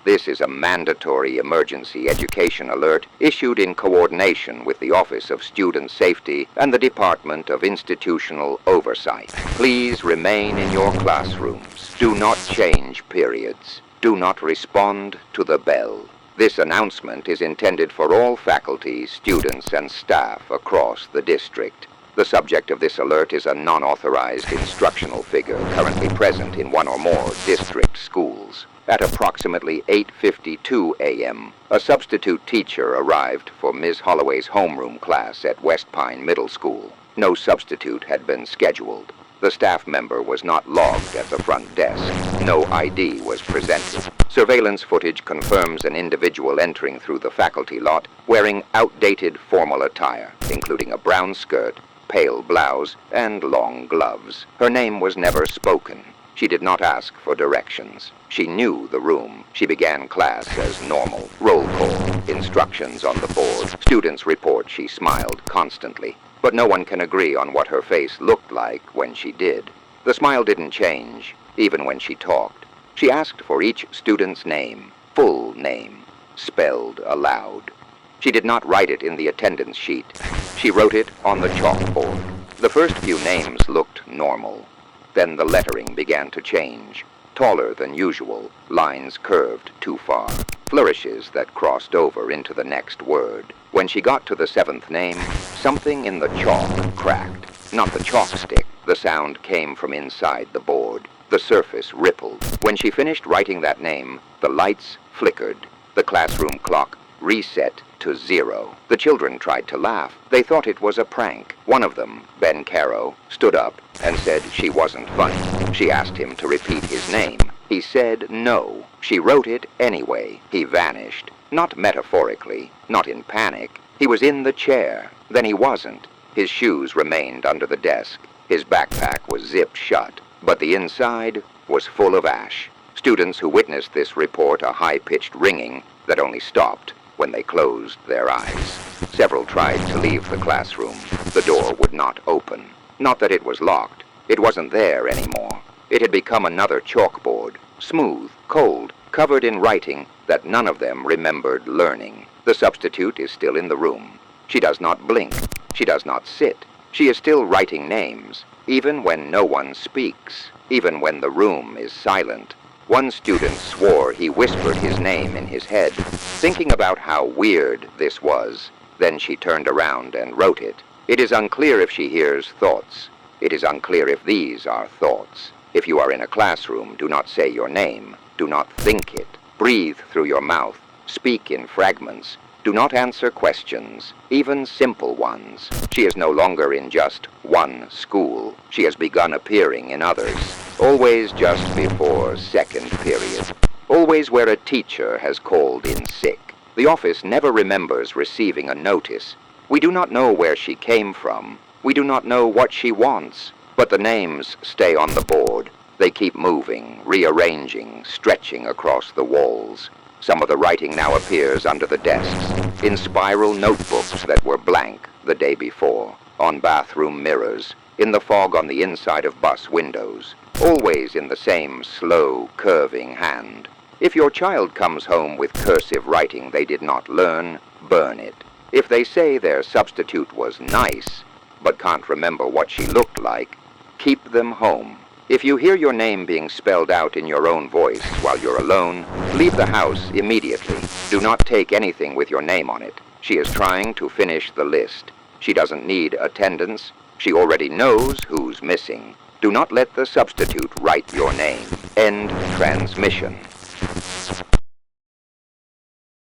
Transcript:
This is a mandatory emergency education alert issued in coordination with the Office of Student Safety and the Department of Institutional Oversight. Please remain in your classrooms. Do not change periods. Do not respond to the bell. This announcement is intended for all faculty, students, and staff across the district. The subject of this alert is a non-authorized instructional figure currently present in one or more district schools. At approximately 8:52 a.m., a substitute teacher arrived for Ms. Holloway's homeroom class at West Pine Middle School. No substitute had been scheduled. The staff member was not logged at the front desk. No ID was presented. Surveillance footage confirms an individual entering through the faculty lot wearing outdated formal attire, including a brown skirt, pale blouse, and long gloves. Her name was never spoken. She did not ask for directions. She knew the room. She began class as normal. Roll call. Instructions on the board. Students report she smiled constantly. But no one can agree on what her face looked like when she did. The smile didn't change, even when she talked. She asked for each student's name, full name, spelled aloud. She did not write it in the attendance sheet. She wrote it on the chalkboard. The first few names looked normal. Then the lettering began to change. Taller than usual, lines curved too far, flourishes that crossed over into the next word. When she got to the seventh name, something in the chalk cracked. Not the chalk stick. The sound came from inside the board. The surface rippled. When she finished writing that name, the lights flickered. The classroom clock reset to 0. The children tried to laugh. They thought it was a prank. One of them, Ben Caro, stood up and said she wasn't funny. She asked him to repeat his name. He said no. She wrote it anyway. He vanished. Not metaphorically, not in panic. He was in the chair. Then he wasn't. His shoes remained under the desk. His backpack was zipped shut, but the inside was full of ash. Students who witnessed this report a high-pitched ringing that only stopped when they closed their eyes. Several tried to leave the classroom. The door would not open. Not that it was locked. It wasn't there anymore. It had become another chalkboard, smooth, cold, covered in writing that none of them remembered learning. The substitute is still in the room. She does not blink. She does not sit. She is still writing names, even when no one speaks, even when the room is silent. One student swore he whispered his name in his head, thinking about how weird this was. Then she turned around and wrote it. It is unclear if she hears thoughts. It is unclear if these are thoughts. If you are in a classroom, do not say your name. Do not think it. Breathe through your mouth. Speak in fragments. Do not answer questions, even simple ones. She is no longer in just one school. She has begun appearing in others. Always just before second period. Always where a teacher has called in sick. The office never remembers receiving a notice. We do not know where she came from. We do not know what she wants. But the names stay on the board. They keep moving, rearranging, stretching across the walls. Some of the writing now appears under the desks, in spiral notebooks that were blank the day before, on bathroom mirrors, in the fog on the inside of bus windows, always in the same slow, curving hand. If your child comes home with cursive writing they did not learn, burn it. If they say their substitute was nice, but can't remember what she looked like, keep them home. If you hear your name being spelled out in your own voice while you're alone, leave the house immediately. Do not take anything with your name on it. She is trying to finish the list. She doesn't need attendance. She already knows who's missing. Do not let the substitute write your name. End transmission.